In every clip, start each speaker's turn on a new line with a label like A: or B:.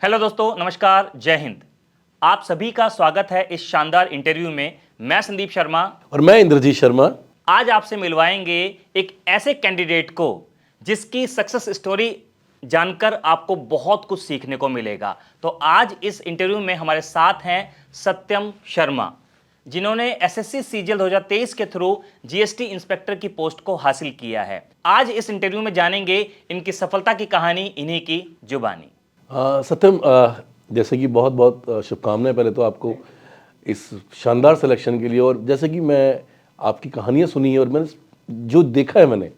A: Hello दोस्तों, नमस्कार, जय हिंद। आप सभी का स्वागत है इस शानदार इंटरव्यू में। मैं संदीप शर्मा
B: और मैं इंद्रजीत शर्मा।
A: आज आपसे मिलवाएंगे एक ऐसे कैंडिडेट को जिसकी सक्सेस स्टोरी जानकर आपको बहुत कुछ सीखने को मिलेगा। तो आज इस इंटरव्यू में हमारे साथ हैं सत्यम शर्मा, जिन्होंने एसएससी सीजीएल 2023 के थ्रू जीएसटी इंस्पेक्टर की पोस्ट को हासिल किया है। आज इस इंटरव्यू में जानेंगे इनकी सफलता की कहानी इन्हीं की जुबानी।
B: सत्यम, जैसे कि बहुत बहुत शुभकामनाएं पहले तो आपको इस शानदार सिलेक्शन के लिए। और जैसे कि मैं आपकी कहानियां सुनी है और मैंने जो देखा है मैंने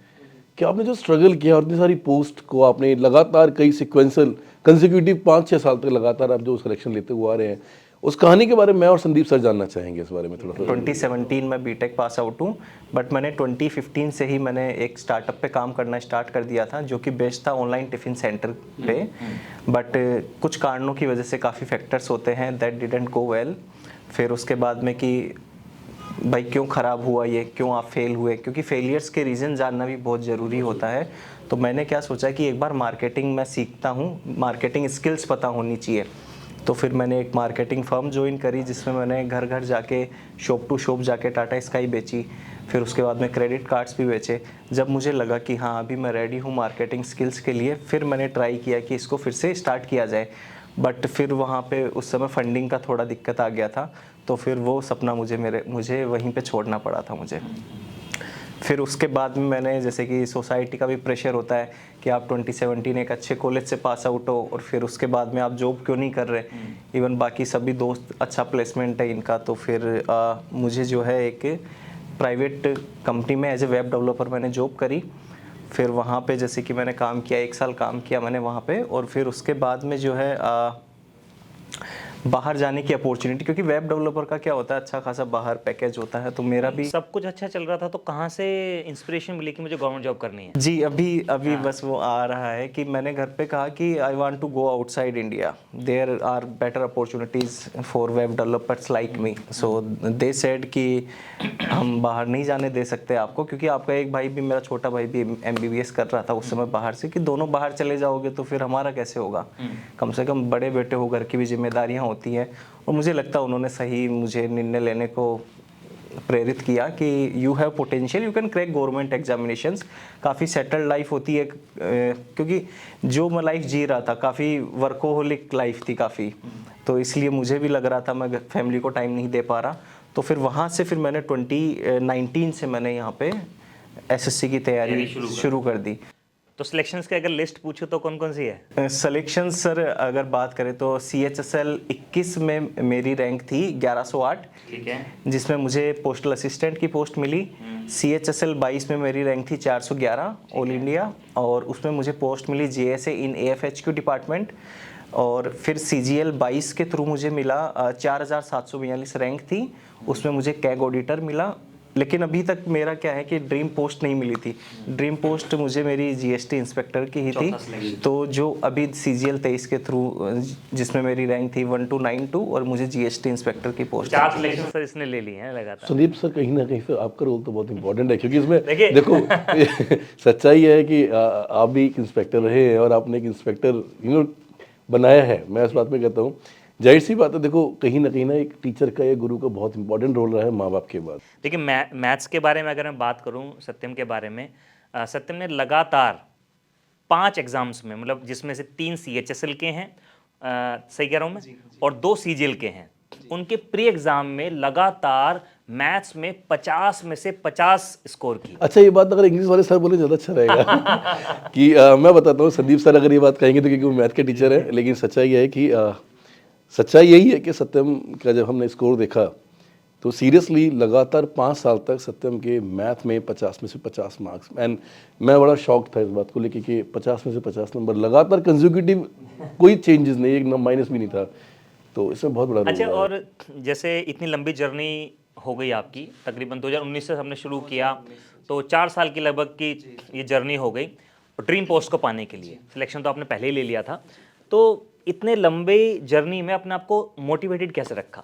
B: कि आपने जो स्ट्रगल किया और इतनी सारी पोस्ट को आपने लगातार कई सिक्वेंसल कंसेक्यूटिव 5-6 साल तक लगातार आप जो सिलेक्शन लेते हुए आ रहे हैं, उस कहानी के बारे में मैं और संदीप सर जानना चाहेंगे इस बारे में थोड़ा सा।
C: 2017 में बीटेक पास आउट हूँ, बट मैंने 2015 से ही मैंने एक स्टार्टअप पे काम करना स्टार्ट कर दिया था जो कि बेस्ड था ऑनलाइन टिफ़िन सेंटर पे। बट कुछ कारणों की वजह से काफ़ी फैक्टर्स होते हैं दैट डिडंट गो वेल। फिर उसके बाद में कि भाई क्यों ख़राब हुआ ये, क्यों आप फेल हुए, क्योंकि फेलियर्स के रीज़न जानना भी बहुत ज़रूरी होता है। तो मैंने क्या सोचा कि एक बार मार्केटिंग मैं सीखता हूँ, मार्केटिंग स्किल्स पता होनी चाहिए। तो फिर मैंने एक मार्केटिंग फर्म ज्वाइन करी जिसमें मैंने घर घर जाके शॉप टू शॉप जाके टाटा स्काई बेची। फिर उसके बाद में क्रेडिट कार्ड्स भी बेचे। जब मुझे लगा कि हाँ अभी मैं रेडी हूँ मार्केटिंग स्किल्स के लिए, फिर मैंने ट्राई किया कि इसको फिर से स्टार्ट किया जाए। बट फिर वहाँ पे उस समय फंडिंग का थोड़ा दिक्कत आ गया था, तो फिर वो सपना मुझे वहीं पे छोड़ना पड़ा था मुझे। फिर उसके बाद में मैंने, जैसे कि सोसाइटी का भी प्रेशर होता है कि आप 2017 एक अच्छे कॉलेज से पास आउट हो और फिर उसके बाद में आप जॉब क्यों नहीं कर रहे। इवन बाकी सभी दोस्त अच्छा प्लेसमेंट है इनका। तो फिर मुझे जो है एक प्राइवेट कंपनी में एज ए वेब डेवलपर मैंने जॉब करी। फिर वहाँ पे जैसे कि मैंने काम किया, 1 साल काम किया मैंने वहाँ पे। और फिर उसके बाद में जो है बाहर जाने की अपॉर्चुनिटी, क्योंकि वेब डेवलपर का क्या होता है अच्छा खासा बाहर पैकेज होता है। तो मेरा भी
A: सब कुछ अच्छा चल रहा था, तो कहाँ से इंस्पिरेशन मिली कि मुझे गवर्नमेंट जॉब करनी है?
C: जी अभी बस वो आ रहा है कि मैंने घर पे कहा कि I want to go outside India, there are better opportunities for web developers like me. So they said कि हम बाहर नहीं जाने दे सकते आपको, क्योंकि आपका एक भाई भी, मेरा छोटा भाई भी MBBS कर रहा था उस समय बाहर से, कि दोनों बाहर चले जाओगे तो फिर हमारा कैसे होगा। कम से कम बड़े बेटे हो, घर की भी जिम्मेदारियाँ होती हैं। और मुझे लगता है उन्होंने सही मुझे निर्णय लेने को प्रेरित किया कि you have potential, you can crack government examinations. काफ़ी सेटल्ड लाइफ होती है, क्योंकि जो मैं लाइफ जी रहा था काफ़ी वर्कोहोलिक लाइफ थी काफ़ी। तो इसलिए मुझे भी लग रहा था मैं फैमिली को टाइम नहीं दे पा रहा। तो फिर वहाँ से फिर मैंने 2019 से मैंने यहाँ पे SSC की तैयारी शुरू कर दी।
A: तो सिलेक्शंस की अगर लिस्ट पूछो तो कौन कौन सी है?
C: सिलेक्शन सर अगर बात करें तो CHSL 21 में मेरी रैंक थी 1108,
A: ठीक है,
C: जिसमें मुझे पोस्टल असिस्टेंट की पोस्ट मिली। CHSL 22 में मेरी रैंक थी 411 ऑल इंडिया, और उसमें मुझे पोस्ट मिली JSA इन AFHQ डिपार्टमेंट। और फिर CGL 22 के थ्रू मुझे मिला 4742 रैंक थी, उसमें मुझे कैग ऑडिटर मिला। लेकिन अभी तक मेरा क्या है कि ड्रीम पोस्ट नहीं मिली थी। ड्रीम पोस्ट मुझे मेरी GST इंस्पेक्टर की ही थी। तो जो अभी CGL 23 के थ्रू जिसमें मेरी रैंक थी 1292 और मुझे GST इंस्पेक्टर की पोस्ट
A: 4 सिलेक्शन सर इसने ले ली हैं लगातार।
B: संदीप सर, कहीं ना कहीं से आपका रोल तो बहुत इंपॉर्टेंट है, क्योंकि इसमें
A: देखिए
B: देखो सच्चाई है कि आप भी एक इंस्पेक्टर रहे हैं और आपने एक इंस्पेक्टर बनाया है। मैं इस बात में कहता हूँ, जाहिर सी बात है, देखो कहीं ना एक टीचर का या गुरु का बहुत इंपॉर्टेंट रोल रहा है माँ बाप के बाद।
A: देखिए, मैथ्स के बारे में अगर मैं बात करूं सत्यम के बारे में, सत्यम ने लगातार 5 एग्जाम्स में, मतलब जिसमें से 3 CHSL के हैं, सही कह रहा हूं मैं, और 2 CGL के हैं, उनके प्री एग्जाम में लगातार मैथ्स में 50 में से 50 स्कोर की।
B: अच्छा, ये बात अगर इंग्लिश वाले सर बोले ज़्यादा अच्छा रहेगा कि मैं बताता हूँ, संदीप सर अगर ये बात कहेंगे तो, क्योंकि वो मैथ के टीचर है, लेकिन सच्चाई है कि सच्चाई यही है कि सत्यम का जब हमने स्कोर देखा तो सीरियसली लगातार 5 साल तक सत्यम के मैथ में 50 में से 50 मार्क्स। एंड मैं बड़ा शॉक था इस बात को लेके कि 50 में से 50 नंबर लगातार कंसेक्यूटिव, कोई चेंजेस नहीं, एक माइनस भी नहीं था। तो इसमें बहुत बड़ा रोल
A: अच्छा,
B: रहा है।
A: और जैसे इतनी लंबी जर्नी हो गई आपकी, तकरीबन 2019 से हमने शुरू किया, तो 4 साल की लगभग की ये जर्नी हो गई। ड्रीम पोस्ट को पाने के लिए सिलेक्शन तो आपने पहले ही ले लिया था, तो इतने लंबे जर्नी में अपने आप को मोटिवेटेड कैसे रखा?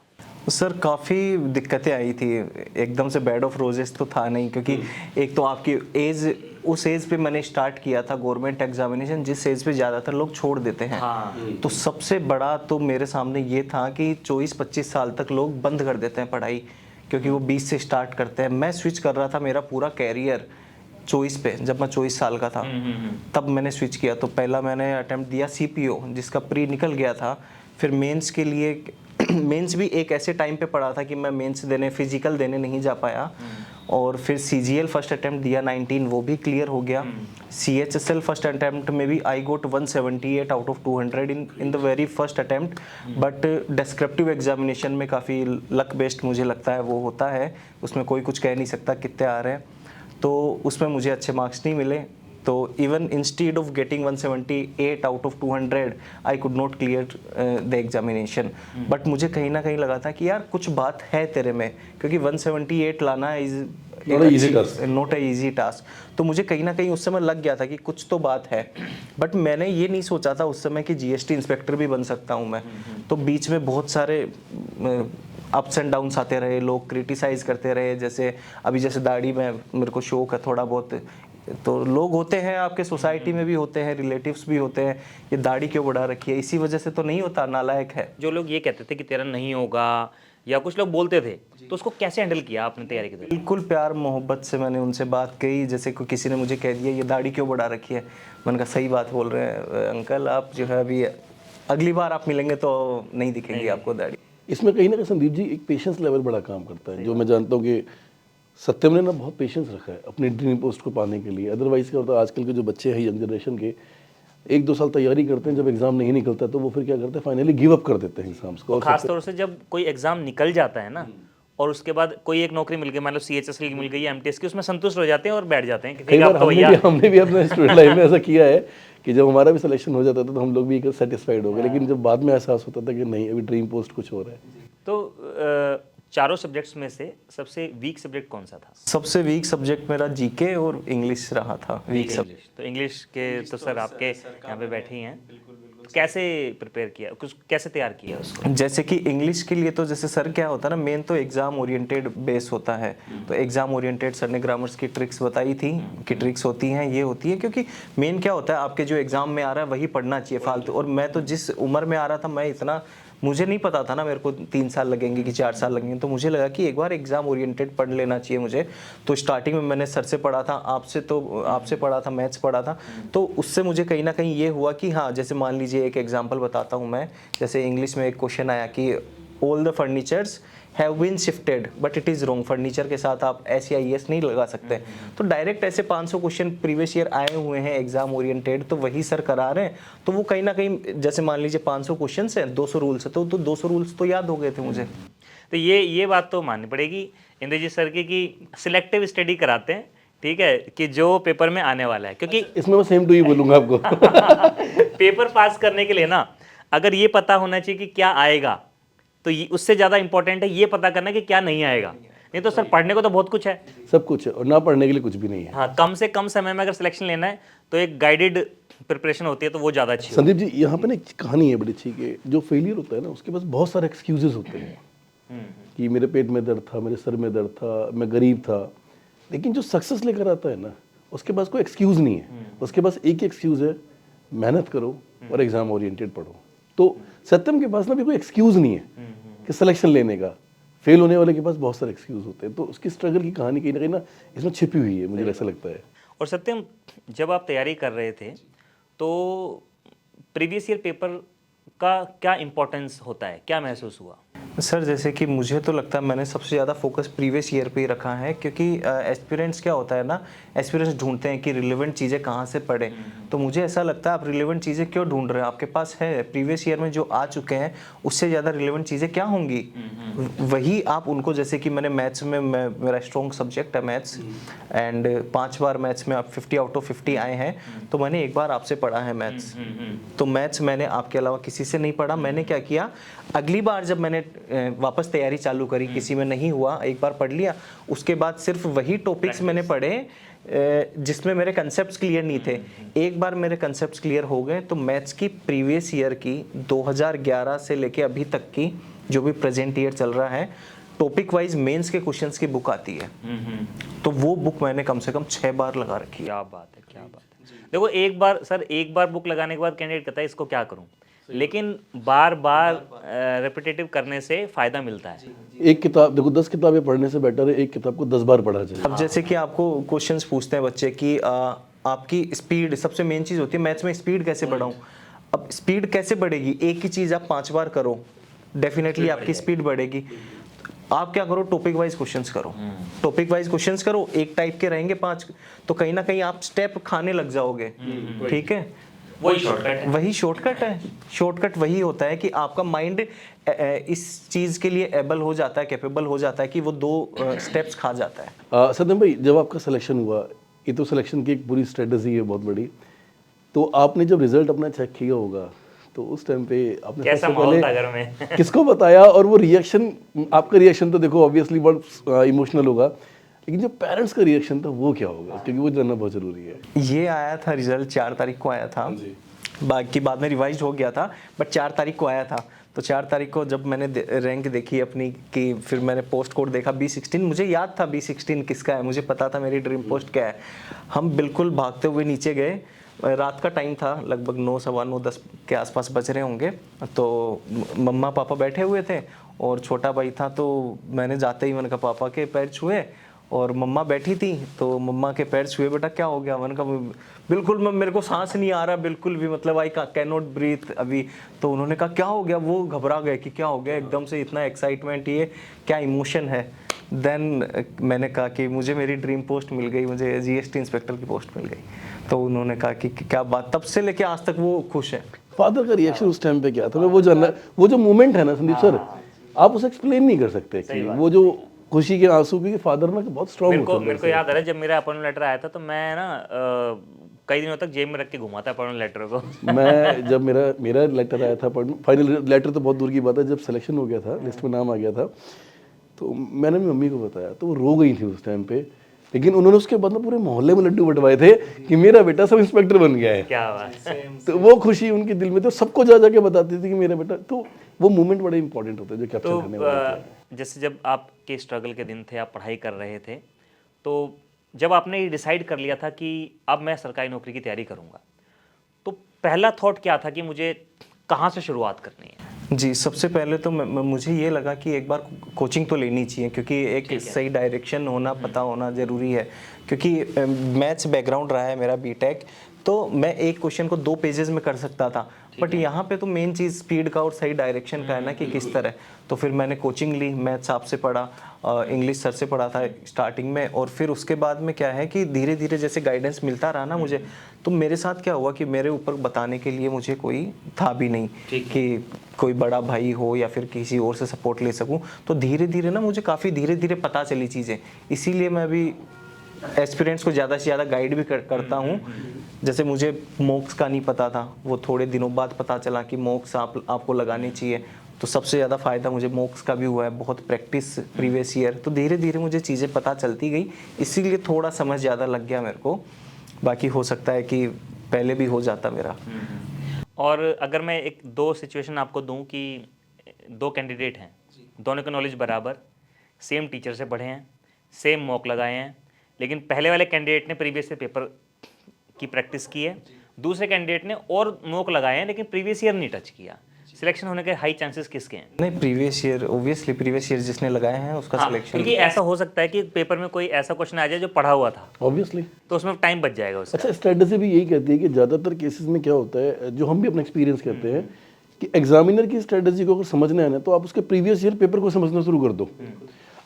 C: सर काफ़ी दिक्कतें आई थी, एकदम से बेड ऑफ रोजेस तो था नहीं, क्योंकि एक तो आपकी एज उस एज पे मैंने स्टार्ट किया था गवर्नमेंट एग्जामिनेशन, जिस एज पे ज़्यादातर लोग छोड़ देते हैं। तो सबसे बड़ा तो मेरे सामने ये था कि 24-25 साल तक लोग बंद कर देते हैं पढ़ाई, क्योंकि वो 20 से स्टार्ट करते हैं। मैं स्विच कर रहा था मेरा पूरा कैरियर 24 पे, जब मैं 24 साल का था तब मैंने स्विच किया। तो पहला मैंने अटेम्प्ट दिया सीपीओ, जिसका प्री निकल गया था। फिर मेंस के लिए मेंस भी एक ऐसे टाइम पे पड़ा था कि मैं मेंस देने, फिजिकल देने नहीं जा पाया। और फिर सीजीएल फर्स्ट अटेम्प्ट दिया 19, वो भी क्लियर हो गया। सीएचएसएल फर्स्ट अटेम्प्ट में भी आई गोट 178 out of 200 in the very first attempt. But descriptive examination में काफ़ी लक बेस्ड मुझे लगता है वो होता है, उसमें कोई कुछ कह नहीं सकता कितने आ रहे हैं। तो उसमें मुझे अच्छे मार्क्स नहीं मिले। तो even instead of getting 178 out of 200 I could not clear the examination. But मुझे कहीं ना कहीं लगा था कि यार कुछ बात है तेरे में, क्योंकि 178 लाना is not a easy task. तो मुझे कहीं ना कहीं उस समय लग गया था कि कुछ तो बात है। बट मैंने ये नहीं सोचा था उस समय कि जीएसटी इंस्पेक्टर भी बन सकता हूँ मैं। तो बीच में बहुत सारे अप्स एंड डाउन्स आते रहे, लोग क्रिटिसाइज करते रहे। जैसे अभी जैसे दाढ़ी में मेरे को शौक है थोड़ा बहुत, तो लोग होते हैं आपके सोसाइटी में भी होते हैं, रिलेटिव्स भी होते हैं, ये दाढ़ी क्यों बढ़ा रखी है, इसी वजह से तो नहीं होता, नालायक है।
A: जो लोग ये कहते थे कि तेरा नहीं होगा या कुछ लोग बोलते थे, तो उसको कैसे हैंडल किया आपने तैयारी के दौरान?
C: बिल्कुल प्यार मोहब्बत से मैंने उनसे बात कही। जैसे कोई किसी ने मुझे कह दिया ये दाढ़ी क्यों बढ़ा रखी है, मैंने कहा सही बात बोल रहे हैं अंकल, आप जो है अभी अगली बार आप मिलेंगे तो नहीं दिखेंगी आपको दाढ़ी।
B: इसमें कहीं ना कहीं संदीप जी एक पेशेंस लेवल बड़ा काम करता है, जो मैं जानता हूँ कि सत्यम ने ना बहुत पेशेंस रखा है अपनी ड्रीम पोस्ट को पाने के लिए। अदरवाइज क्या होता है, आजकल के जो बच्चे हैं यंग जनरेशन के, 1-2 साल तैयारी करते हैं, जब एग्जाम नहीं निकलता तो वो फिर क्या करते हैं, फाइनली गिव अप कर देते हैं एग्जाम्स को।
A: खासतौर से जब कोई एग्जाम निकल जाता है ना, और उसके बाद कोई एक नौकरी मिल गई, मान लो सीएचएसएल की मिल गई, एमटीएस की, उसमें संतुष्ट हो जाते हैं और बैठ जाते हैं कि
B: कई
A: ठीक है,
B: बार
A: अब तो भैया।
B: हमने भी अपने स्टूडेंट लाइफ में ऐसा किया है कि जब हमारा भी सिलेक्शन हो जाता था तो हम लोग भी सेटिस्फाइड हो गए, लेकिन जब बाद में एहसास होता था कि नहीं अभी ड्रीम पोस्ट कुछ हो रहा है।
A: तो चारों सब्जेक्ट्स में से सबसे वीक सब्जेक्ट कौन सा था?
C: सबसे वीक सब्जेक्ट मेरा जीके और इंग्लिश रहा था। वीक सब्जेक्ट
A: तो इंग्लिश के तो सर आपके यहाँ पे बैठे ही हैं, कैसे प्रिपेयर किया, कुछ कैसे तैयार किया उसको?
C: जैसे कि इंग्लिश के लिए तो जैसे सर क्या होता है ना, मेन तो एग्जाम ओरिएंटेड बेस होता है। तो एग्जाम ओरिएंटेड सर ने ग्रामर्स की ट्रिक्स बताई थी कि ट्रिक्स होती हैं, ये होती है, क्योंकि मेन क्या होता है आपके जो एग्जाम में आ रहा है वही पढ़ना चाहिए फालतू। और मैं तो जिस उम्र में आ रहा था, मैं इतना मुझे नहीं पता था ना मेरे को 3 साल लगेंगे कि 4 साल लगेंगे। तो मुझे लगा कि एक बार एग्जाम ओरिएंटेड पढ़ लेना चाहिए मुझे। तो स्टार्टिंग में मैंने सर से पढ़ा था, आपसे पढ़ा था, मैथ्स पढ़ा था। तो उससे मुझे कहीं ना कहीं ये हुआ कि हाँ, जैसे मान लीजिए एक एग्जांपल बताता हूँ मैं। जैसे इंग्लिश में एक क्वेश्चन आया कि all the furnitures have been shifted but it is wrong. Furniture के साथ आप SEIS नहीं लगा सकते। तो डायरेक्ट ऐसे 500 क्वेश्चन प्रीवियस ईयर आए हुए हैं एग्जाम ओरिएंटेड, तो वही सर करा रहे हैं। तो वो कहीं ना कहीं जैसे मान लीजिए 500 क्वेश्चन हैं, 200 रूल्स है, तो 200 रूल्स तो याद हो गए थे मुझे।
A: तो ये बात तो माननी पड़ेगी इंद्रजीत सर की कि सिलेक्टिव स्टडी कराते हैं, ठीक है, कि जो पेपर में आने वाला है। क्योंकि
B: इसमें मैं सेम टू ही बोलूँगा आपको
A: पेपर पास करने के लिए ना, अगर ये पता होना चाहिए कि क्या आएगा, तो उससे ज़्यादा इंपॉर्टेंट है ये पता करना कि क्या नहीं आएगा। नहीं तो सर पढ़ने को तो बहुत कुछ है,
B: सब कुछ है, और ना पढ़ने के लिए कुछ भी नहीं है।
A: हाँ, कम से कम समय में अगर सिलेक्शन लेना है तो एक गाइडेड प्रिपरेशन होती है, तो वो ज़्यादा अच्छी
B: संदीप जी यहाँ पे ना एक कहानी है बड़ी अच्छी कि जो फेलियर होता है ना उसके पास बहुत सारे एक्सक्यूजेस होते हैं कि मेरे पेट में दर्द था, मेरे सर में दर्द था, मैं गरीब था। लेकिन जो सक्सेस लेकर आता है ना, उसके पास कोई एक्सक्यूज़ नहीं है। उसके पास एक ही एक्सक्यूज़ है, मेहनत करो और एग्जाम ओरिएंटेड पढ़ो। तो सत्यम के पास ना भी कोई एक्सक्यूज़ नहीं है कि सिलेक्शन लेने का। फेल होने वाले के पास बहुत सारे एक्सक्यूज होते हैं। तो उसकी स्ट्रगल की कहानी कहीं ना इसमें छिपी हुई है, मुझे ऐसा लगता है।
A: और सत्यम, जब आप तैयारी कर रहे थे तो प्रीवियस ईयर पेपर का क्या इम्पोर्टेंस होता है, क्या महसूस हुआ?
C: सर जैसे कि मुझे तो लगता है मैंने सबसे ज़्यादा फोकस प्रीवियस ईयर पे ही रखा है, क्योंकि एस्पिरेंट्स क्या होता है ना, एस्पिरेंट्स ढूंढते हैं कि रिलेवेंट चीज़ें कहाँ से पढ़ें। तो मुझे ऐसा लगता है आप रिलेवेंट चीज़ें क्यों ढूंढ रहे हैं, आपके पास है प्रीवियस ईयर में जो आ चुके हैं, उससे ज़्यादा रिलेवेंट चीज़ें क्या होंगी, वही आप उनको, जैसे कि मैंने मैथ्स में मेरा स्ट्रॉन्ग सब्जेक्ट है मैथ्स, एंड 5 बार मैथ्स में आप 50 आउट ऑफ 50 आए हैं। तो मैंने एक बार आपसे पढ़ा है मैथ्स, तो मैथ्स मैंने आपके अलावा किसी से नहीं पढ़ा। मैंने क्या किया, अगली बार जब मैंने वापस तैयारी चालू करी, किसी में नहीं हुआ, एक बार पढ़ लिया, उसके बाद सिर्फ वही टॉपिक्स मैंने पढ़े जिसमें मेरे कंसेप्ट्स क्लियर नहीं थे। एक बार मेरे कंसेप्ट्स क्लियर हो गए तो मैथ्स की प्रीवियस ईयर की 2011 से लेके अभी तक की जो भी प्रेजेंट ईयर चल रहा है, टॉपिक वाइज मेंस के क्वेश्चंस की बुक आती है, तो वो बुक मैंने कम से कम 6 बार लगा रखी है।
A: क्या बात है, क्या बात है। देखो एक बार सर, एक बार बुक लगाने के बाद कैंडिडेट कहता है इसको क्या करूं, लेकिन बार बार रेपिटेटिव करने से फायदा मिलता है।
B: एक किताब देखो 10 किताबें पढ़ने से बेटर है एक किताब को 10 बार पढ़ा जाए।
C: अब जैसे कि आपको क्वेश्चंस पूछते हैं बच्चे कि आपकी स्पीड, सबसे मेन चीज़ होती है मैथ्स में, स्पीड कैसे बढ़ाऊं। अब स्पीड कैसे बढ़ेगी, एक ही चीज़ आप 5 बार करो, डेफिनेटली आपकी स्पीड बढ़ेगी। आप क्या करो, टॉपिक वाइज क्वेश्चंस करो, टॉपिक वाइज क्वेश्चंस करो, एक टाइप के रहेंगे 5, तो कहीं ना कहीं आप स्टेप खाने लग जाओगे। ठीक है,
A: वही शॉर्टकट है।
C: वही शॉर्टकट है। शॉर्टकट वही होता है कि आपका माइंड इस चीज़ के लिए एबल हो जाता है, कैपेबल हो जाता है कि वो 2 स्टेप्स खा जाता है।
B: सत्यम भाई, जब आपका सिलेक्शन हुआ, ये तो सिलेक्शन की एक पूरी स्ट्रेटजी है बहुत बड़ी, तो आपने जब रिजल्ट अपना चेक किया होगा तो उस टाइम पे आपने
A: कैसा
B: सबसे
A: माहौल
B: पहले
A: था घर में?
B: किसको बताया, और वो रिएक्शन, आपका रिएक्शन तो देखो ऑब्वियसली बहुत इमोशनल होगा, लेकिन जो पेरेंट्स का रिएक्शन था वो क्या होगा, क्योंकि वो जानना बहुत जरूरी है।
C: ये आया था रिजल्ट 4 तारीख को आया था, बाकी बाद में रिवाइज हो गया था, बट 4 तारीख को आया था। तो 4 तारीख को जब मैंने रैंक देखी अपनी कि फिर मैंने पोस्ट कोड देखा B16, मुझे याद था B16 किसका है, मुझे पता था मेरी ड्रीम पोस्ट क्या है। हम बिल्कुल भागते हुए नीचे गए, रात का टाइम था, लगभग 9, सवा 9, 10 के आसपास बज रहे होंगे। तो मम्मा पापा बैठे हुए थे और छोटा भाई था, तो मैंने जाते ही मैंने कहा पापा के पैर छुए, और मम्मा बैठी थी तो मम्मा के पैर छुए, बेटा क्या हो गया, मैंने कहा बिल्कुल मेरे को सांस नहीं आ रहा बिल्कुल भी, मतलब आई कैन नॉट ब्रीथ अभी। तो उन्होंने कहा क्या हो गया, वो घबरा गए कि क्या हो गया एकदम से, इतना एक्साइटमेंट, ये क्या इमोशन है। देन मैंने कहा कि मुझे मेरी ड्रीम पोस्ट मिल गई, मुझे GST इंस्पेक्टर की पोस्ट मिल गई। तो उन्होंने कहा कि क्या बात, तब से लेके आज तक वो खुश है।
B: फादर का रिएक्शन उस टाइम पे क्या था, मैं वो जानना, वो जो मोमेंट है ना संदीप सर, आप उसे एक्सप्लेन नहीं कर सकते कि वो जो खुशी के आंसू, क्योंकि फादर ना बहुत स्ट्रांग होता है।
A: मेरे को याद आ रहा है जब मेरा अपॉइंटमेंट लेटर आया था, तो मैं ना कई दिनों तक जेब में रख के घुमा था अपॉइंटमेंट लेटर को।
B: मैं जब मेरा लेटर आया था, फाइनल लेटर तो बहुत दूर की बात है, जब सिलेक्शन हो गया था, लिस्ट में नाम आ गया था, तो मैंने अपनी मम्मी को बताया, तो वो रो गई थी उस टाइम पे, लेकिन उन्होंने उसके बाद ना पूरे मोहल्ले में लड्डू बंटवाए थे कि मेरा बेटा सब इंस्पेक्टर बन गया है।
A: क्या बात।
B: तो वो खुशी उनके दिल में, तो सबको जा जाके बताती थी कि मेरा बेटा, तो वो मोमेंट बड़ा इंपॉर्टेंट होता है जो कैप्चर करने वाला होता है।
A: जैसे जब आपके स्ट्रगल के दिन थे, आप पढ़ाई कर रहे थे, तो जब आपने ये डिसाइड कर लिया था कि अब मैं सरकारी नौकरी की तैयारी करूंगा, तो पहला थॉट क्या था कि मुझे कहाँ से शुरुआत करनी है?
C: जी, सबसे पहले तो मुझे ये लगा कि एक बार कोचिंग तो लेनी चाहिए, क्योंकि एक सही डायरेक्शन होना, पता होना ज़रूरी है। क्योंकि मैथ्स बैकग्राउंड रहा है मेरा B.Tech, तो मैं एक क्वेश्चन को 2 पेजेस में कर सकता था, बट यहाँ पे तो मेन चीज़ स्पीड का और सही डायरेक्शन का है ना कि किस तरह। तो फिर मैंने कोचिंग ली, मैथ्स आपसे पढ़ा, इंग्लिश सर से पढ़ा था स्टार्टिंग में, और फिर उसके बाद में क्या है कि धीरे धीरे जैसे गाइडेंस मिलता रहा ना मुझे, तो मेरे साथ क्या हुआ कि मेरे ऊपर बताने के लिए मुझे कोई था भी नहीं कि कोई बड़ा भाई हो या फिर किसी और से सपोर्ट ले सकूं। तो धीरे धीरे ना मुझे काफ़ी धीरे धीरे पता चली चीज़ें, इसीलिए मैं अभी एस्पिरेंट्स को ज़्यादा से ज़्यादा गाइड भी करता हूँ। जैसे मुझे मॉक्स का नहीं पता था, वो थोड़े दिनों बाद पता चला कि मॉक्स आपको लगानी चाहिए, तो सबसे ज़्यादा फ़ायदा मुझे मॉक्स का भी हुआ है, बहुत प्रैक्टिस प्रीवियस ईयर, तो धीरे धीरे मुझे चीज़ें पता चलती गई, इसीलिए थोड़ा समझ ज़्यादा लग गया मेरे को। बाकी हो सकता है कि पहले भी हो जाता मेरा।
A: और अगर मैं 1-2 सिचुएशन आपको दूं कि 2 कैंडिडेट हैं, दोनों का नॉलेज बराबर, सेम टीचर से पढ़े हैं, सेम मॉक लगाए हैं, लेकिन पहले वाले कैंडिडेट ने प्रीवियस ईयर पेपर की प्रैक्टिस की है, दूसरे कैंडिडेट ने और मॉक लगाए हैं लेकिन प्रीवियस ईयर नहीं टच किया, सिलेक्शन होने के हाई चांसेस किसके हैं?
C: नहीं, previous year, obviously previous year जिसने लगाए हैं उसका सिलेक्शन।
A: क्योंकि ऐसा हो सकता है कि पेपर में कोई ऐसा क्वेश्चन आ जाए जो पढ़ा हुआ था,
B: ऑब्वियसली,
A: तो उसमें टाइम बच जाएगा उसका।
B: अच्छा, स्ट्रेटजी भी यही कहती है कि ज़्यादातर केसेस में क्या होता है, जो हम भी अपना एक्सपीरियंस करते हैं, कि एग्जामिनर की स्ट्रेटजी को अगर समझना है ना, तो आप उसके प्रीवियस ईयर पेपर को समझना शुरू कर दो।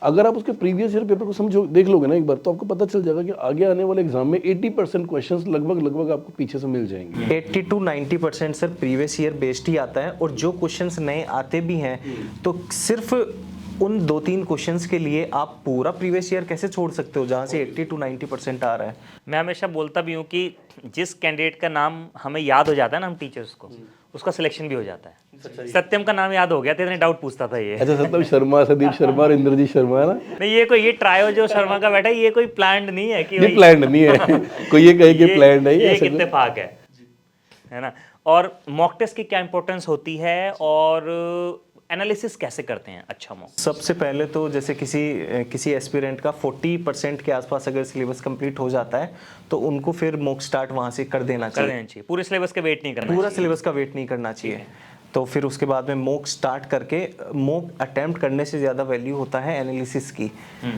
B: अगर आप उसके प्रीवियस ईयर पेपर को समझो, देख लोगे ना एक बार, तो आपको पता चल जाएगा कि आगे आने वाले एग्जाम में 80% क्वेश्चंस लगभग आपको पीछे से मिल जाएंगे।
C: 80 to 90% sir previous year based ही आता है, और जो क्वेश्चंस नए आते भी हैं तो सिर्फ उन 2-3 क्वेश्चंस के लिए आप पूरा प्रीवियस ईयर कैसे छोड़ सकते हो जहाँ से 80 to 90% आ रहा है।
A: मैं हमेशा बोलता भी हूँ कि जिस कैंडिडेट का नाम हमें याद हो जाता है ना, हम टीचर्स को, उसका सिलेक्शन भी हो जाता है। सत्यम का नाम याद हो गया, इतने डाउट पूछता था ये।
B: अच्छा, सत्यम शर्मा, संदीप शर्मा और इंद्रजीत शर्मा है ना?
A: नहीं, ये ट्रायो जो शर्मा का बैठा है, ये कोई प्लान्ड नहीं है कि
B: ये प्लान्ड नहीं है कोई ये कहे कि प्लान्ड है,
A: ये एक इत्तेफाक है ना। और मॉक टेस्ट की क्या इंपॉर्टेंस होती है, और एनालिसिस कैसे करते हैं अच्छा मॉक?
C: सबसे पहले तो जैसे किसी एस्पिरेंट का 40% के आसपास अगर सिलेबस कंप्लीट हो जाता है तो उनको फिर मॉक स्टार्ट वहाँ से कर देना चाहिए।
A: पूरे सिलेबस का वेट नहीं करना
C: पूरा
A: चाहिए।
C: सिलेबस का वेट नहीं करना चाहिए। तो फिर उसके बाद में मॉक स्टार्ट करके, मॉक अटेम्प्ट करने से ज़्यादा वैल्यू होता है एनालिसिस की।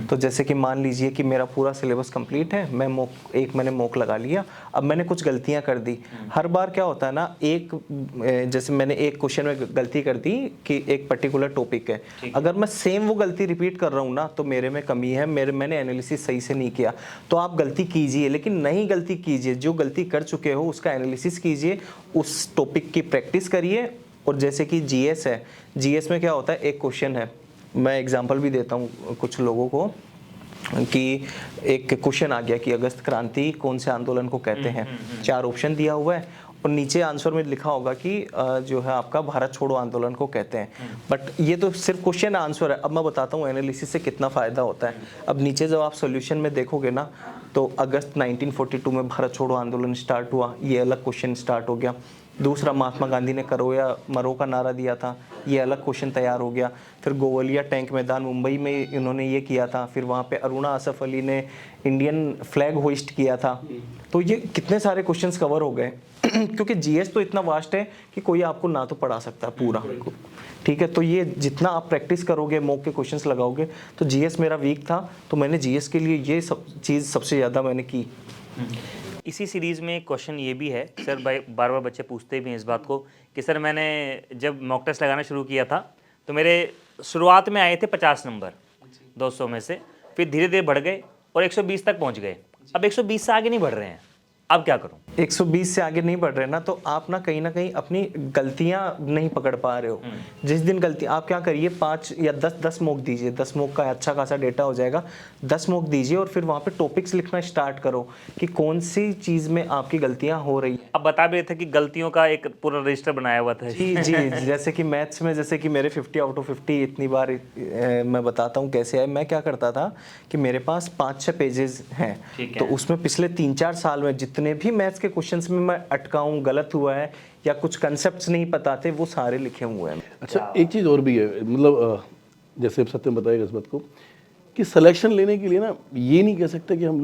C: तो जैसे कि मान लीजिए कि मेरा पूरा सिलेबस कंप्लीट है, मैंने मॉक लगा लिया, अब मैंने कुछ गलतियां कर दी। हर बार क्या होता है ना, जैसे मैंने एक क्वेश्चन में गलती कर दी कि एक पर्टिकुलर टॉपिक है, अगर मैं सेम वो गलती रिपीट कर रहा हूँ ना तो मेरे में कमी है, मैंने एनालिसिस सही से नहीं किया। तो आप गलती कीजिए, लेकिन नई गलती कीजिए, जो गलती कर चुके हो उसका एनालिसिस कीजिए, उस टॉपिक की प्रैक्टिस करिए। और जैसे कि जीएस है, जीएस में क्या होता है, एक क्वेश्चन है, मैं एग्जांपल भी देता हूँ कुछ लोगों को, कि एक क्वेश्चन आ गया कि अगस्त क्रांति कौन से आंदोलन को कहते हैं। 4 ऑप्शन दिया हुआ है और नीचे आंसर में लिखा होगा कि जो है आपका भारत छोड़ो आंदोलन को कहते हैं। बट ये तो सिर्फ क्वेश्चन आंसर है। अब मैं बताता हूँ एनालिसिस से कितना फ़ायदा होता है। अब नीचे जब आप सॉल्यूशन में देखोगे ना, तो अगस्त 1942 में भारत छोड़ो आंदोलन स्टार्ट हुआ, ये अलग क्वेश्चन स्टार्ट हो गया। दूसरा, महात्मा गांधी ने करो या मरो का नारा दिया था, ये अलग क्वेश्चन तैयार हो गया। फिर गोवलिया टैंक मैदान मुंबई में इन्होंने ये किया था। फिर वहाँ पे अरुणा असफ अली ने इंडियन फ्लैग होइस्ट किया था। तो ये कितने सारे क्वेश्चंस कवर हो गए क्योंकि जीएस तो इतना वास्ट है कि कोई आपको ना तो पढ़ा सकता है पूरा, ठीक है। तो ये जितना आप प्रैक्टिस करोगे, मॉक के क्वेश्चंस लगाओगे, तो जीएस मेरा वीक था, तो मैंने जीएस के लिए ये सब चीज़ सबसे ज़्यादा मैंने की।
A: इसी सीरीज़ में एक क्वेश्चन ये भी है सर, बार बार बच्चे पूछते भी हैं इस बात को कि सर मैंने जब मॉक टेस्ट लगाना शुरू किया था तो मेरे शुरुआत में आए थे 50 नंबर 200 में से, फिर धीरे धीरे बढ़ गए और 120 तक पहुंच गए। अब 120 से आगे नहीं बढ़ रहे हैं, अब क्या करूं?
C: 120 से आगे नहीं बढ़ रहे ना, तो आप ना कहीं अपनी गलतियां नहीं पकड़ पा रहे हो। जिस दिन गलती, आप क्या करिए, 5 या 10 मॉक दीजिए। 10 मॉक का अच्छा खासा डेटा हो जाएगा। 10 मॉक दीजिए और फिर वहाँ पे टॉपिक्स लिखना स्टार्ट करो कि कौन सी चीज़ में आपकी गलतियां हो रही है।
A: अब बता भी रहे थे कि गलतियों का एक पूरा रजिस्टर बनाया हुआ था।
C: जी जी जैसे कि मैथ्स में, जैसे कि मेरे 50 आउट ऑफ 50 इतनी बार मैं बताता हूँ कैसे है। मैं क्या करता था कि मेरे पास 5-6 पेजेस हैं, तो उसमें पिछले 3-4 साल में जितने भी मैथ्स के क्वेश्चंस में मैं अटका हूँ, गलत हुआ है या कुछ कंसेप्ट्स नहीं पता थे, वो सारे लिखे हुए हैं।
B: अच्छा, एक चीज़ और भी है, मतलब जैसे सत्यम बताएगा इस बात को कि सिलेक्शन लेने के लिए ना ये नहीं कह सकते कि हम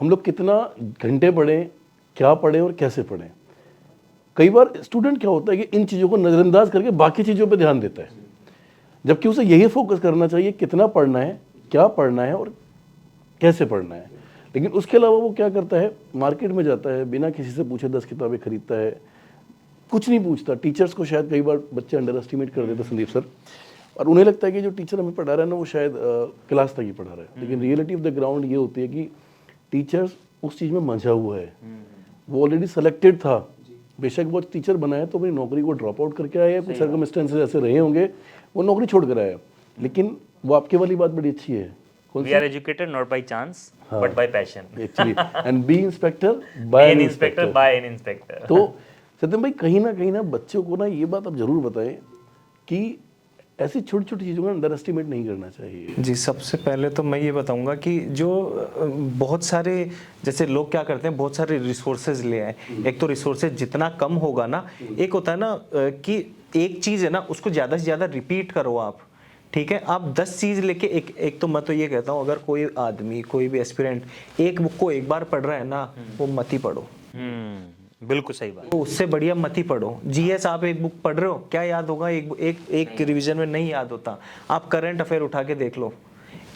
B: लोग कितना घंटे पढ़ें, क्या पढ़ें और कैसे पढ़ें। कई बार स्टूडेंट क्या होता है कि इन चीज़ों को नज़रअंदाज करके बाकी चीज़ों पे ध्यान देता है, जबकि उसे यही फोकस करना चाहिए कितना पढ़ना है, क्या पढ़ना है और कैसे पढ़ना है। लेकिन उसके अलावा वो क्या करता है, मार्केट में जाता है, बिना किसी से पूछे 10 किताबें खरीदता है, कुछ नहीं पूछता। टीचर्स को शायद कई बार बच्चे अंडर एस्टिमेट कर देते संदीप सर, और उन्हें लगता है कि जो टीचर हमें पढ़ा रहा है ना वो शायद क्लास तक ही पढ़ा रहा है। लेकिन रियलिटी ऑफ द ग्राउंड ये होती है कि टीचर्स उस चीज़ में मंझा हुआ है, वो ऑलरेडी सेलेक्टेड था। बेशक वो टीचर बनाया तो अपनी नौकरी को ड्रॉप आउट करके आया, कुछ सर्कमस्टेंसेस ऐसे रहे होंगे, वो नौकरी छोड़ कर आया। लेकिन वो आपके वाली बात बड़ी अच्छी है,
A: We are educated not by chance, but by passion.
B: Actually, and be inspector by an inspector.
A: by an inspector.
B: तो सत्यम भाई कहीं ना बच्चों को ना ये बात आप जरूर बताएं कि ऐसी छोटी छोटी चीज़ों का अंडर एस्टिमेट नहीं करना चाहिए।
C: जी, सबसे पहले तो मैं ये बताऊंगा कि जो बहुत सारे, जैसे लोग क्या करते हैं, बहुत सारे रिसोर्सेज ले आए। एक तो रिसोर्सेज जितना कम होगा ना, एक होता है ना कि एक चीज़ है ना उसको ज़्यादा से ज़्यादा रिपीट करो आप, ठीक है। आप 10 चीज़ लेके एक तो मैं तो ये कहता हूँ, अगर कोई आदमी, कोई भी एस्पिरेंट एक बुक को एक बार पढ़ रहा है ना, वो मत ही पढ़ो।
A: बिल्कुल सही बात।
C: तो उससे बढ़िया मत ही पढ़ो। जीएस आप एक बुक पढ़ रहे हो, क्या याद होगा? एक रिवीजन में नहीं याद होता। आप करंट अफेयर उठा के देख लो,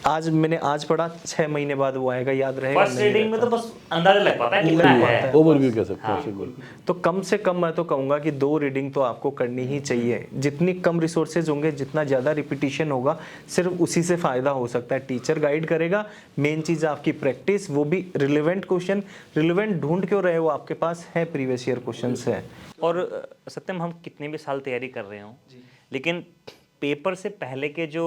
C: आज पढ़ा, 6 महीने बाद वो आएगा, याद रहेगा?
A: फर्स्ट रीडिंग में तो बस अंदाजा लग पाता है कितना है,
B: ओवरव्यू कह सकते हैं।
C: तो कम से कम मैं तो कहूँगा कि 2 रीडिंग तो आपको करनी ही चाहिए। जितनी कम रिसोर्सेज होंगे, जितना ज़्यादा रिपीटिशन होगा, सिर्फ उसी से फ़ायदा हो सकता है। टीचर गाइड करेगा, मेन चीज़ आपकी प्रैक्टिस, वो भी रिलेवेंट क्वेश्चन। रिलेवेंट ढूंढ क्यों रहे हो? आपके पास है, प्रीवियस ईयर क्वेश्चन है।
A: और सत्यम, हम कितने भी साल तैयारी कर रहे हों, लेकिन पेपर से पहले के जो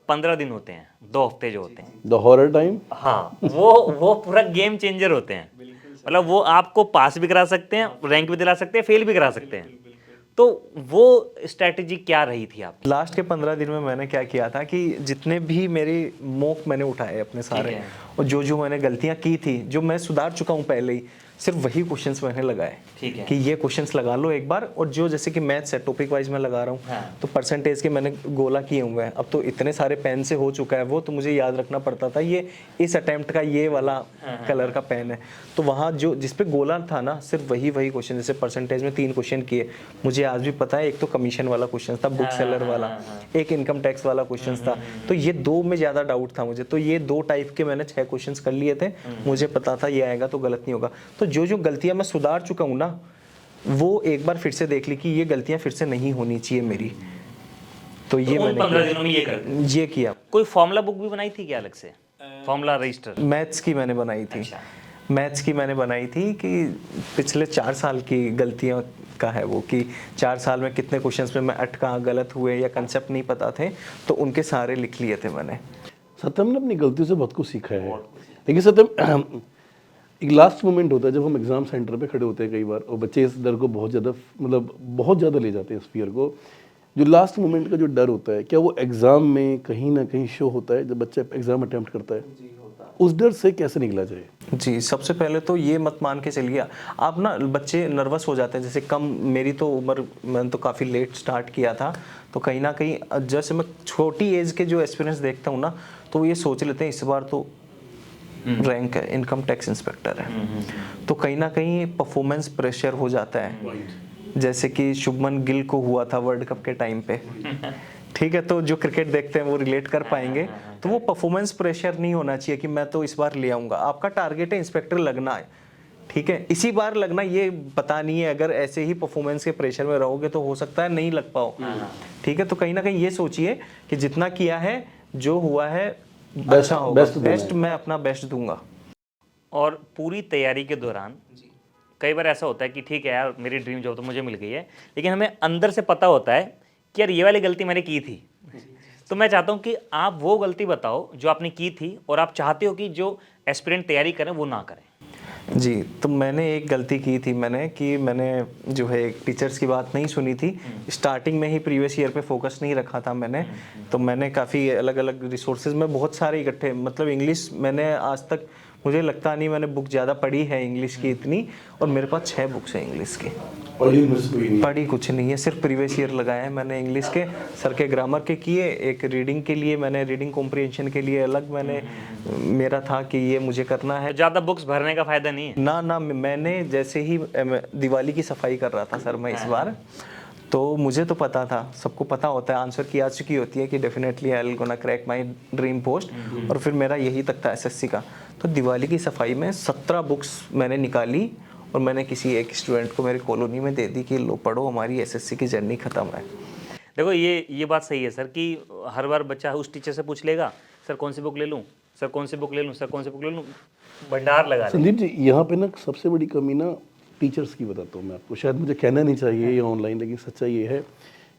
A: 15 दिन होते हैं, 2 हफ्ते जो होते हैं,
B: द हॉरर टाइम,
A: हाँ, वो पूरा गेम चेंजर होते हैं। मतलब वो आपको पास भी करा सकते हैं, रैंक भी दिला सकते हैं, फेल भी करा सकते हैं। तो वो स्ट्रैटेजी क्या रही थी आप?
C: लास्ट के 15 दिन में मैंने क्या किया था कि जितने भी मेरे मॉक मैंने उठाए अपने सारे, और जो मैंने गलतियां की थी, जो मैं सुधार चुका हूँ पहले ही, सिर्फ वही क्वेश्चंस मैंने लगाए,
A: ठीक है।
C: कि ये क्वेश्चंस लगा लो एक बार, और जो जैसे कि मैथ्स है टॉपिक वाइज मैं लगा रहा हूँ,
A: हाँ।
C: तो परसेंटेज के मैंने गोला किए हुए हैं। अब तो इतने सारे पेन से हो चुका है वो, तो मुझे याद रखना पड़ता था ये इस अटेम्प्ट का ये वाला कलर का पेन है, तो वहाँ जो जिस पे गोला था ना, सिर्फ वही क्वेश्चन, जैसे परसेंटेज में 3 क्वेश्चन किए, मुझे आज भी पता है। एक तो कमीशन वाला क्वेश्चन था, बुक सेलर वाला, एक इनकम टैक्स वाला क्वेश्चन था, तो ये 2 में ज़्यादा डाउट था मुझे, तो ये 2 टाइप के मैंने 6 क्वेश्चंस कर लिए थे। मुझे पता था ये आएगा तो गलत नहीं होगा, तो जो गलतियां मैं सुधार चुका हूँ ना, वो एक बार फिर से देख ली कि ये गलतियां फिर से नहीं होनी चाहिए मेरी, तो ये
A: उन
C: मैंने
A: 15 दिनों में ये कर दिया।
C: ये किया।
A: कोई फॉर्मूला बुक भी बनाई थी क्या अलग से? Formula register?
C: मैथ्स की मैंने बनाई थी।
A: अच्छा।
C: मैथ्स की मैंने बनाई थी कि पिछले 4 साल की गलतियों का है वो, कि 4 साल में कितने क्वेश्चंस में मैं अटका, गलत हुए या कंसेप्ट नहीं पता थे, तो उनके सारे लिख लिए थे मैंने।
B: सत्यम ने अपनी गलतियों से बहुत कुछ सीखा है। लेकिन सत्यम, एक लास्ट मोमेंट होता है जब हम एग्जाम सेंटर पे खड़े होते हैं कई बार, और बच्चे इस डर को बहुत ज़्यादा ले जाते हैं इस फियर को। जो लास्ट मोमेंट का जो डर होता है, क्या वो एग्जाम में कहीं ना कहीं शो होता है जब बच्चा एग्जाम अटेम्प्ट करता है? उस डर से कैसे निकला जाए?
C: जी, सबसे पहले तो ये मत मान के चलिए आप ना, बच्चे नर्वस हो जाते हैं। जैसे मेरी तो उम्र, मैंने तो काफ़ी लेट स्टार्ट किया था, तो कहीं ना कहीं जैसे मैं छोटी एज के जो एक्सपीरियंस देखता हूँ ना, तो ये सोच लेते हैं इस बार तो रैंक है, इनकम टैक्स इंस्पेक्टर है, तो कहीं ना कहीं परफॉर्मेंस प्रेशर हो जाता है। जैसे कि शुभमन गिल को हुआ था वर्ल्ड कप के टाइम पे, ठीक है, तो जो क्रिकेट देखते हैं वो रिलेट कर पाएंगे। तो वो परफॉर्मेंस प्रेशर नहीं होना चाहिए कि मैं तो इस बार ले आऊंगा। आपका टारगेट है इंस्पेक्टर लगना है, ठीक है, इसी बार लगना, ये पता नहीं है। अगर ऐसे ही परफॉर्मेंस के प्रेशर में रहोगे तो हो सकता है नहीं लग पाओ, ठीक है। तो कहीं ना कहीं ये सोचिए कि जितना किया है, जो हुआ है, अच्छा होगा, बेस्ट मैं अपना बेस्ट दूंगा।
A: और पूरी तैयारी के दौरान कई बार ऐसा होता है कि ठीक है यार, मेरी ड्रीम जॉब तो मुझे मिल गई है, लेकिन हमें अंदर से पता होता है कि यार ये वाली गलती मैंने की थी। तो मैं चाहता हूँ कि आप वो गलती बताओ जो आपने की थी और आप चाहते हो कि जो एस्पिरेंट तैयारी करें वो ना करें।
C: जी, तो मैंने एक गलती की थी मैंने जो है टीचर्स की बात नहीं सुनी थी। स्टार्टिंग में ही प्रीवियस ईयर पे फोकस नहीं रखा था मैंने, तो मैंने काफ़ी अलग अलग रिसोर्सेज में बहुत सारे इकट्ठे, मतलब इंग्लिश मैंने आज तक, मुझे लगता नहीं मैंने बुक ज़्यादा पढ़ी है इंग्लिश की इतनी, और मेरे पास 6 बुक्स हैं इंग्लिश की। पढ़ी कुछ नहीं है, सिर्फ प्रीवियस ईयर लगाया है मैंने इंग्लिश के। सर के ग्रामर के किए, एक रीडिंग के लिए मैंने, रीडिंग कॉम्प्रिहेंशन के लिए अलग मैंने, मेरा था कि ये मुझे करना है।
A: तो ज़्यादा बुक्स भरने का फायदा नहीं है
C: ना, मैंने जैसे ही दिवाली की सफाई कर रहा था सर मैं इस बार, तो मुझे तो पता था, सबको पता होता है, आंसर की आ चुकी होती है कि definitely I will gonna crack my dream post, और फिर मेरा यही तक था एसएससी का। तो दिवाली की सफाई में 17 बुक्स मैंने निकाली और मैंने किसी एक स्टूडेंट को मेरी कॉलोनी में दे दी कि लो पढ़ो, हमारी एसएससी की जर्नी खत्म है।
A: देखो ये बात सही है सर कि हर बार बच्चा उस टीचर से पूछ लेगा, सर कौन सी बुक ले लूँ, सर कौन सी बुक ले लूँ, सर कौन सी बुक ले लूँ, भंडार लगा लेगा।
B: संदीप जी, यहाँ पे ना सबसे बड़ी कमी ना टीचर्स की बताता हूँ मैं आपको, शायद मुझे कहना नहीं चाहिए ये ऑनलाइन, लेकिन सच्चाई ये है,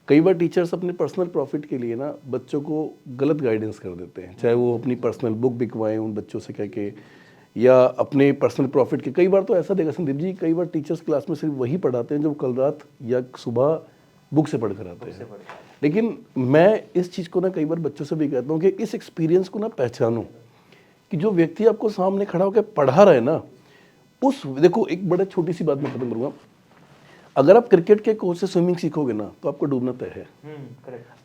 B: कई बार टीचर्स अपने पर्सनल प्रॉफिट के लिए ना बच्चों को गलत गाइडेंस कर देते हैं, चाहे वो अपनी पर्सनल बुक बिकवाएं उन बच्चों से कह के, या अपने पर्सनल प्रॉफिट के। कई बार तो ऐसा देखा संदीप जी, कई बार टीचर्स क्लास में सिर्फ वही पढ़ाते हैं जो कल रात या सुबह बुक से पढ़ कर आते हैं। लेकिन मैं इस चीज़ को ना कई बार बच्चों से भी कहता हूँ कि इस एक्सपीरियंस को ना पहचानो, कि जो व्यक्ति आपको सामने खड़ा होकर पढ़ा रहा है ना, उस, देखो एक बड़ा छोटी सी बात मैं खत्म करूँगा, अगर आप क्रिकेट के कोच से स्विमिंग सीखोगे ना तो आपको डूबना तय है।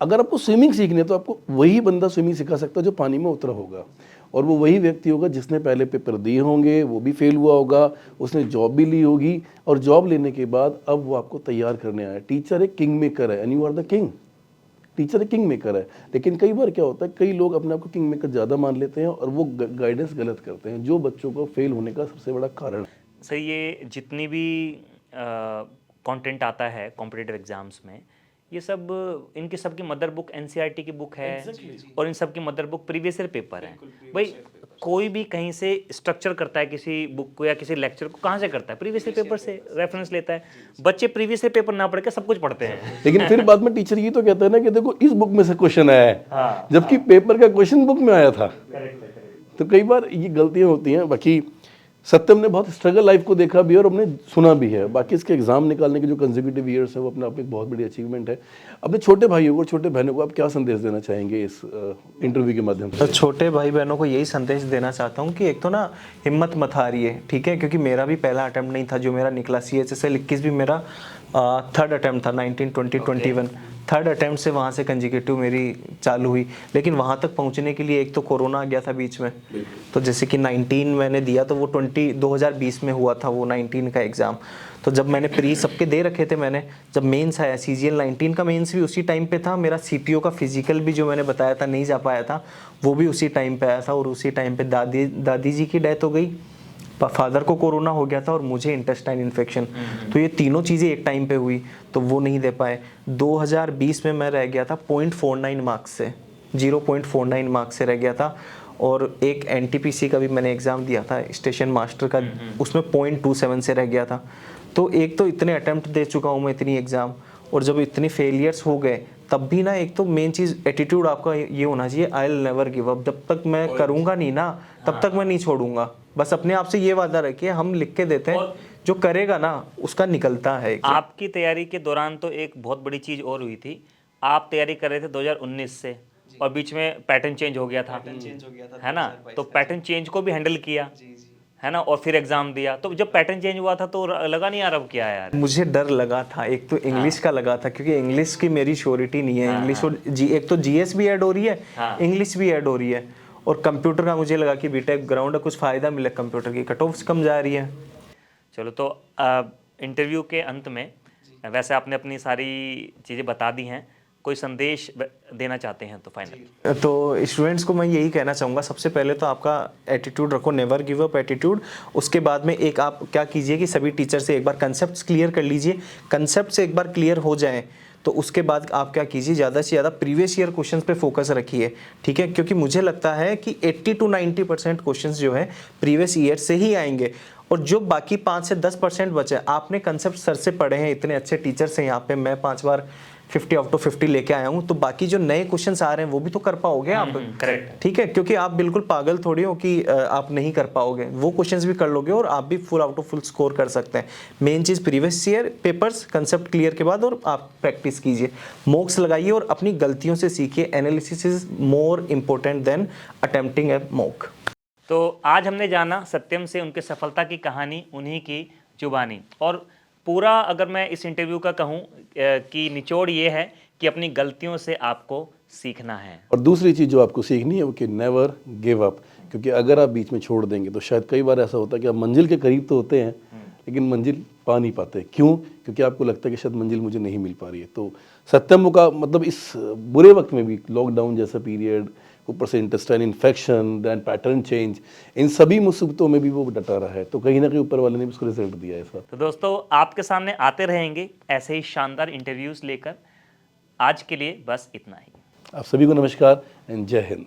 B: अगर आपको स्विमिंग सीखनी है तो आपको वही बंदा स्विमिंग सिखा सकता है जो पानी में उतरा होगा, और वो वही व्यक्ति होगा जिसने पहले पेपर दिए होंगे, वो भी फेल हुआ होगा, उसने जॉब भी ली होगी, और जॉब लेने के बाद अब वो आपको तैयार करने आया। टीचर एक किंग मेकर है, and you are the king. Teacher एक किंग मेकर है, लेकिन कई बार क्या होता है, कई लोग अपने आप को किंग मेकर ज़्यादा मान लेते हैं और वो गाइडेंस गलत करते हैं, जो बच्चों को फेल होने का सबसे बड़ा कारण है।
A: सर ये जितनी भी कंटेंट आता है कॉम्पिटिटिव एग्जाम्स में, ये सब, इनकी सब की मदर बुक एनसीईआरटी की बुक है, और इन सब की mother book previous year paper है। भाई कोई भी कहीं से स्ट्रक्चर करता है किसी बुक को या किसी लेक्चर को, कहाँ से करता है? प्रीवियस ईयर पेपर से रेफरेंस लेता है। बच्चे प्रीवियस ईयर पेपर ना पढ़ के सब कुछ पढ़ते हैं।
B: लेकिन फिर बाद में टीचर ये तो कहता है ना कि देखो इस बुक में से क्वेश्चन आया है, जबकि पेपर का क्वेश्चन बुक में आया था। तो कई बार ये गलतियाँ होती हैं। बाकी सत्यम ने बहुत स्ट्रगल लाइफ को देखा भी है और हमने सुना भी है। बाकी इसके एग्जाम निकालने के जो कंसेक्यूटिव ईयर्स है वो अपने आप में एक बहुत बड़ी अचीवमेंट है। अपने छोटे भाइयों को और छोटे बहनों को आप क्या संदेश देना चाहेंगे इस इंटरव्यू के माध्यम से?
C: तो छोटे भाई बहनों को यही संदेश देना चाहता हूँ कि एक तो ना हिम्मत मत हारिए, ठीक है, क्योंकि मेरा भी पहला अटेम्प्ट नहीं था जो मेरा निकला। CHSL 21 भी मेरा थर्ड अटेम्प्ट था 19, 20, 21। थर्ड अटेम्प्ट से वहाँ से कंजिक्यूटिव मेरी चालू हुई, लेकिन वहाँ तक पहुँचने के लिए एक तो कोरोना आ गया था बीच में। तो जैसे कि 19 मैंने दिया तो वो 2020 में हुआ था वो 19 का एग्ज़ाम। तो जब मैंने प्री सबके दे रखे थे, मैंने जब मेंस आया CGL 19 का मेंस भी उसी टाइम पे था, मेरा CTO का फिजिकल भी जो मैंने बताया था नहीं जा पाया था वो भी उसी टाइम पे आया था। और उसी टाइम पे दादी जी की डेथ हो गई, फादर को कोरोना हो गया था और मुझे इंटेस्टाइन इन्फेक्शन। तो ये तीनों चीज़ें एक टाइम पे हुई तो वो नहीं दे पाए। 2020 में मैं रह गया था 0.49 मार्क्स से, 0.49 मार्क्स से रह गया था। और एक NTPC का भी मैंने एग्ज़ाम दिया था स्टेशन मास्टर का, उसमें 0.27 से रह गया था। तो एक तो इतने अटेम्प्ट दे चुका हूँ मैं, इतनी एग्ज़ाम, और जब इतने फेलियर्स हो गए तब भी ना एक तो मेन चीज़ एटीट्यूड आपका ये होना चाहिए, I will never give up. जब तक मैं करूँगा नहीं ना तब तक मैं नहीं छोड़ूंगा। बस अपने आप से ये वादा रखिए, हम लिख के देते हैं, जो करेगा ना उसका निकलता है।
A: आपकी तैयारी के दौरान तो एक बहुत बड़ी चीज़ और हुई थी, आप तैयारी कर रहे थे 2019 से और बीच में पैटर्न चेंज हो गया था, है ना? तो पैटर्न चेंज को भी हैंडल किया, है ना, और फिर एग्जाम दिया। तो जब पैटर्न चेंज हुआ था तो लगा नहीं यार अब क्या है यार?
C: मुझे डर लगा था, एक तो इंग्लिश का लगा था क्योंकि इंग्लिश की मेरी श्योरिटी नहीं है। इंग्लिश और एक तो GS भी ऐड हो रही है, इंग्लिश भी ऐड हो रही है, और कंप्यूटर का मुझे लगा कि बीटेक ग्राउंड है, कुछ फ़ायदा मिले, कंप्यूटर की कट ऑफ्स कम जा रही है।
A: चलो, तो इंटरव्यू के अंत में वैसे आपने अपनी सारी चीज़ें बता दी हैं, कोई संदेश देना चाहते हैं तो फाइनल?
C: तो स्टूडेंट्स को मैं यही कहना चाहूँगा, सबसे पहले तो आपका एटीट्यूड रखो, नेवर गिव अप एटीट्यूड। उसके बाद में एक आप क्या कीजिए कि सभी टीचर से एक बार कंसेप्ट्स क्लियर कर लीजिए। कंसेप्ट से एक बार क्लियर हो जाएं तो उसके बाद आप क्या कीजिए, ज़्यादा से ज़्यादा प्रीवियस ईयर क्वेश्चंस पे फोकस रखिए, ठीक है, क्योंकि मुझे लगता है कि 80 to 90% क्वेश्चंस जो है प्रीवियस ईयर से ही आएंगे। और जो बाकी 5 से 10% बचे, आपने कंसेप्ट सर से पढ़े हैं, इतने अच्छे टीचर्स हैं यहाँ पे, मैं 5 बार 50 आउट ऑफ 50 लेके आया हूँ, तो बाकी जो नए क्वेश्चंस आ रहे हैं वो भी तो कर पाओगे आप,
A: करेक्ट,
C: ठीक है, क्योंकि आप बिल्कुल पागल थोड़ी हो कि आप नहीं कर पाओगे, वो क्वेश्चंस भी कर लोगे और आप भी full out of full score कर सकते हैं। मेन चीज़ previous year papers concept clear के बाद और आप प्रैक्टिस कीजिए, मॉक्स लगाइए और अपनी गलतियों से सीखिए। Analysis is more important then attempting A mock.
A: तो आज हमने जाना सत्यम से उनके सफलता की कहानी, उन्हीं की जुबानी। और पूरा अगर मैं इस इंटरव्यू का कहूँ कि निचोड़ ये है कि अपनी गलतियों से आपको सीखना है।
B: और दूसरी चीज़ जो आपको सीखनी है वो कि नेवर गिव अप, क्योंकि अगर आप बीच में छोड़ देंगे तो शायद कई बार ऐसा होता है कि आप मंजिल के करीब तो होते हैं लेकिन मंजिल पा नहीं पाते। क्यों? क्योंकि आपको लगता है कि शायद मंजिल मुझे नहीं मिल पा रही है। तो सत्यम का मतलब इस बुरे वक्त में भी, लॉकडाउन जैसा पीरियड, ऊपर से intestine infection, then pattern change, इन सभी मुसीबतों में भी वो डटा रहा है। तो कहीं ना कहीं ऊपर वाले ने भी उसको रिजल्ट दिया है सर।
A: तो दोस्तों, आपके सामने आते रहेंगे ऐसे ही शानदार इंटरव्यूज लेकर। आज के लिए बस इतना ही।
B: आप सभी को नमस्कार एंड जय हिंद।